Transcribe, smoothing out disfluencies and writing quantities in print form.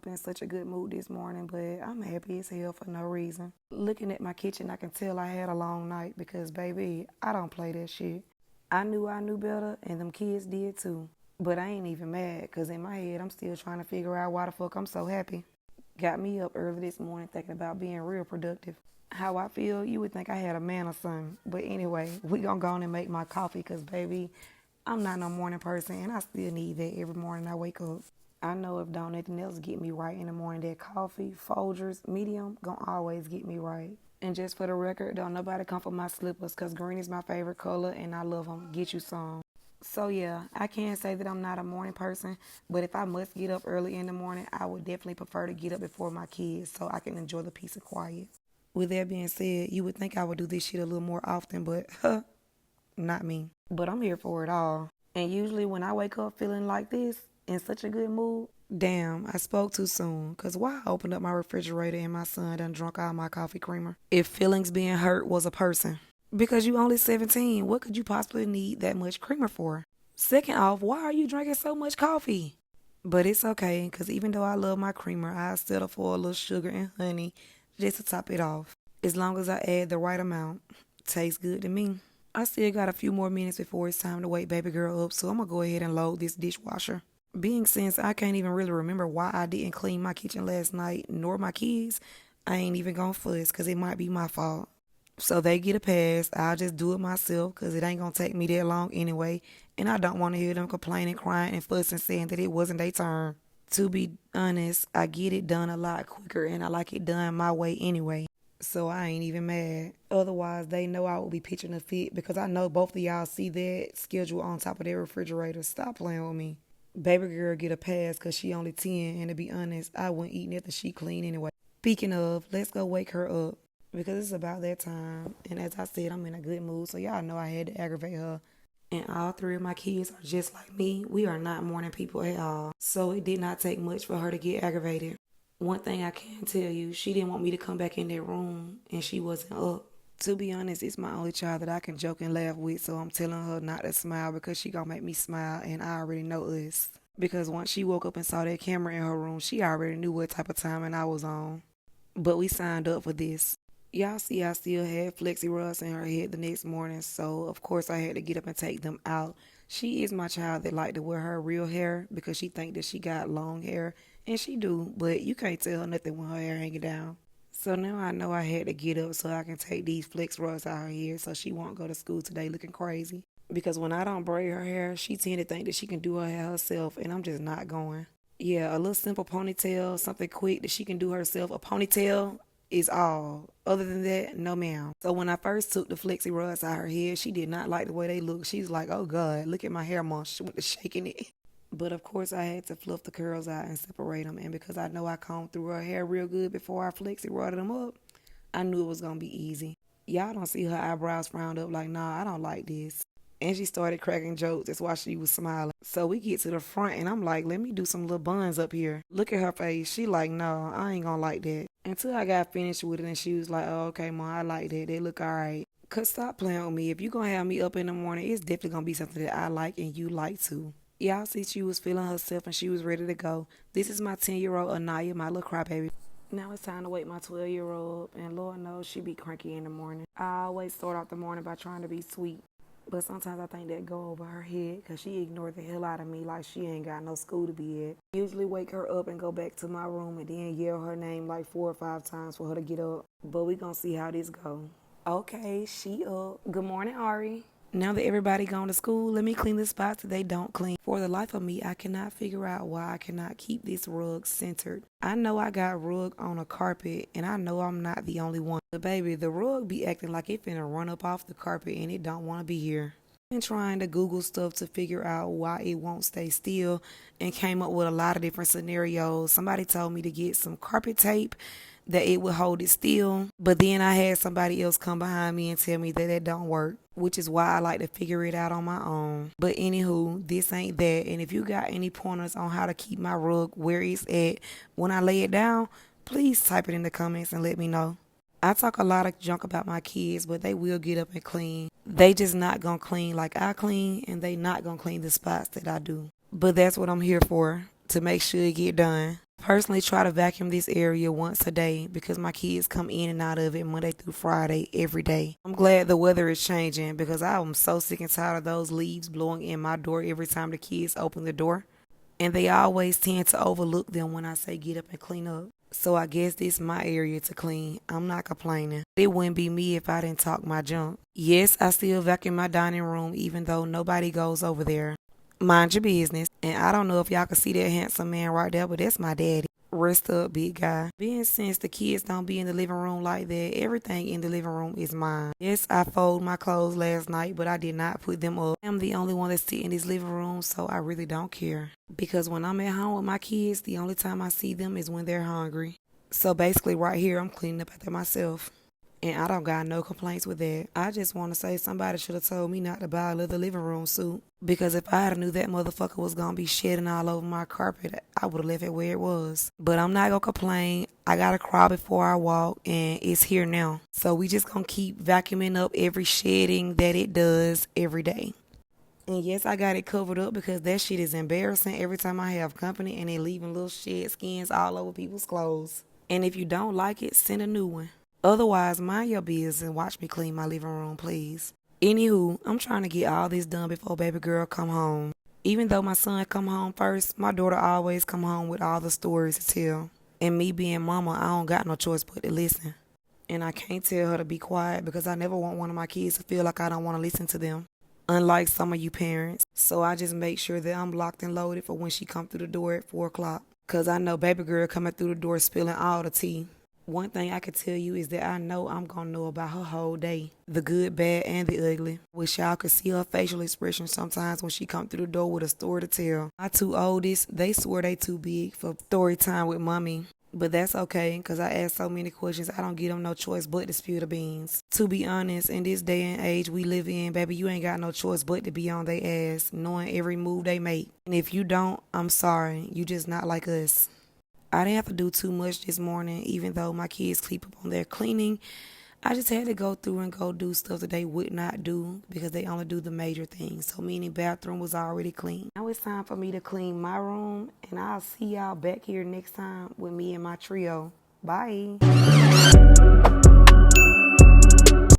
up in such a good mood this morning, but I'm happy as hell for no reason. Looking at my kitchen, I can tell I had a long night because, baby, I don't play that shit. I knew better, and them kids did too. But I ain't even mad because in my head, I'm still trying to figure out why the fuck I'm so happy. Got me up early this morning thinking about being real productive. How I feel, you would think I had a man or something. But anyway, we gonna go on and make my coffee because, baby, I'm not no morning person and I still need that every morning I wake up. I know if don't nothing else get me right in the morning, that coffee, Folgers, medium, gonna always get me right. And just for the record, don't nobody come for my slippers because green is my favorite color and I love them. Get you some. So yeah, I can't say that I'm not a morning person, but if I must get up early in the morning, I would definitely prefer to get up before my kids so I can enjoy the peace and quiet. With that being said, you would think I would do this shit a little more often, but not me. But I'm here for it all. And usually when I wake up feeling like this, in such a good mood, damn, I spoke too soon. Cause why I opened up my refrigerator and my son done drunk all my coffee creamer? If feelings being hurt was a person. Because you only 17, what could you possibly need that much creamer for? Second off, why are you drinking so much coffee? But it's okay, because even though I love my creamer, I settle for a little sugar and honey just to top it off. As long as I add the right amount. Tastes good to me. I still got a few more minutes before it's time to wake baby girl up, so I'm going to go ahead and load this dishwasher. Being since I can't even really remember why I didn't clean my kitchen last night, nor my kids, I ain't even gonna fuss, because it might be my fault. So they get a pass. I'll just do it myself because it ain't going to take me that long anyway. And I don't want to hear them complaining, crying, and fussing, saying that it wasn't their turn. To be honest, I get it done a lot quicker and I like it done my way anyway. So I ain't even mad. Otherwise, they know I will be pitching a fit because I know both of y'all see that schedule on top of their refrigerator. Stop playing with me. Baby girl get a pass because she only 10, and to be honest, I wouldn't eat nothing she clean anyway. Speaking of, let's go wake her up because it's about that time. And as I said, I'm in a good mood, so y'all know I had to aggravate her. And all three of my kids are just like me. We are not morning people at all. So it did not take much for her to get aggravated. One thing I can tell you, she didn't want me to come back in that room and she wasn't up. To be honest, it's my only child that I can joke and laugh with, so I'm telling her not to smile because she gonna make me smile, and I already know us. Because once she woke up and saw that camera in her room, she already knew what type of timing I was on. But we signed up for this. Y'all see I still had flexi rods in her head the next morning, so of course I had to get up and take them out. She is my child that like to wear her real hair because she think that she got long hair, and she do, but you can't tell her nothing when her hair hanging down. So now I know I had to get up so I can take these flex rods out her hair so she won't go to school today looking crazy. Because when I don't braid her hair, she tend to think that she can do her hair herself, and I'm just not going. Yeah, a little simple ponytail, something quick that she can do herself. A ponytail is all. Other than that, no ma'am. So when I first took the flexi rods out her head, she did not like the way they looked. She was like, oh God, look at my hair munch with the shaking it. But of course I had to fluff the curls out and separate them. And because I know I combed through her hair real good before I flexi rodded them up, I knew it was going to be easy. Y'all don't see her eyebrows frowned up like, nah, I don't like this. And she started cracking jokes. That's why she was smiling. So we get to the front and I'm like, let me do some little buns up here. Look at her face. She like, no, I ain't gonna like that. Until I got finished with it and she was like, oh, okay, Mom, I like that. They look all right. Cause stop playing with me. If you gonna have me up in the morning, it's definitely gonna be something that I like and you like too. Y'all see she was feeling herself and she was ready to go. This is my 10-year-old Anaya, my little crybaby. Now it's time to wake my 12-year-old up, and Lord knows she be cranky in the morning. I always start off the morning by trying to be sweet. But sometimes I think that go over her head because she ignored the hell out of me like she ain't got no school to be at. I usually wake her up and go back to my room and then yell her name like 4 or 5 times for her to get up. But we gonna see how this go. Okay, she up. Good morning, Ari. Now that everybody gone to school, let me clean the spots that they don't clean. For the life of me, I cannot figure out why I cannot keep this rug centered. I know I got rug on a carpet, and I know I'm not the only one. But baby, the rug be acting like it finna run up off the carpet and it don't want to be here. I've been trying to Google stuff to figure out why it won't stay still and came up with a lot of different scenarios. Somebody told me to get some carpet tape that it would hold it still. But then I had somebody else come behind me and tell me that that don't work, which is why I like to figure it out on my own. But anywho, this ain't that. And if you got any pointers on how to keep my rug where it's at when I lay it down, please type it in the comments and let me know. I talk a lot of junk about my kids, but they will get up and clean. They just not gonna clean like I clean, and they not gonna clean the spots that I do. But that's what I'm here for, to make sure it get done. personally try to vacuum this area once a day because my kids come in and out of it Monday through Friday every day. I'm glad the weather is changing because I am so sick and tired of those leaves blowing in my door every time the kids open the door. And they always tend to overlook them when I say get up and clean up. So I guess this is my area to clean. I'm not complaining. It wouldn't be me if I didn't talk my junk. Yes, I still vacuum my dining room even though nobody goes over there. Mind your business. And I don't know if y'all can see that handsome man right there, but that's my daddy. Rest up, big guy. Being since the kids don't be in the living room like that, everything in the living room is mine. Yes, I folded my clothes last night, but I did not put them up. I'm the only one that sit in this living room, so I really don't care. Because when I'm at home with my kids, the only time I see them is when they're hungry. So basically right here, I'm cleaning up after myself. And I don't got no complaints with that. I just want to say somebody should have told me not to buy a leather living room suit. Because if I had knew that motherfucker was going to be shedding all over my carpet, I would have left it where it was. But I'm not going to complain. I got to crawl before I walk, and it's here now. So we just going to keep vacuuming up every shedding that it does every day. And yes, I got it covered up because that shit is embarrassing every time I have company and they leaving little shed skins all over people's clothes. And if you don't like it, send a new one. Otherwise, mind your business and watch me clean my living room, please. Anywho, I'm trying to get all this done before baby girl come home. Even though my son come home first, my daughter always come home with all the stories to tell. And me being mama, I don't got no choice but to listen. And I can't tell her to be quiet because I never want one of my kids to feel like I don't want to listen to them. Unlike some of you parents. So I just make sure that I'm locked and loaded for when she come through the door at 4 o'clock. Because I know baby girl coming through the door spilling all the tea. One thing I can tell you is that I know I'm going to know about her whole day. The good, bad, and the ugly. Wish y'all could see her facial expression sometimes when she come through the door with a story to tell. My 2 oldest, they swear they too big for story time with mommy. But that's okay, because I ask so many questions, I don't give them no choice but to spill the beans. To be honest, in this day and age we live in, baby, you ain't got no choice but to be on their ass, knowing every move they make. And if you don't, I'm sorry, you just not like us. I didn't have to do too much this morning, even though my kids keep up on their cleaning. I just had to go through and go do stuff that they would not do because they only do the major things. So meaning bathroom was already clean. Now it's time for me to clean my room, and I'll see y'all back here next time with me and my trio. Bye.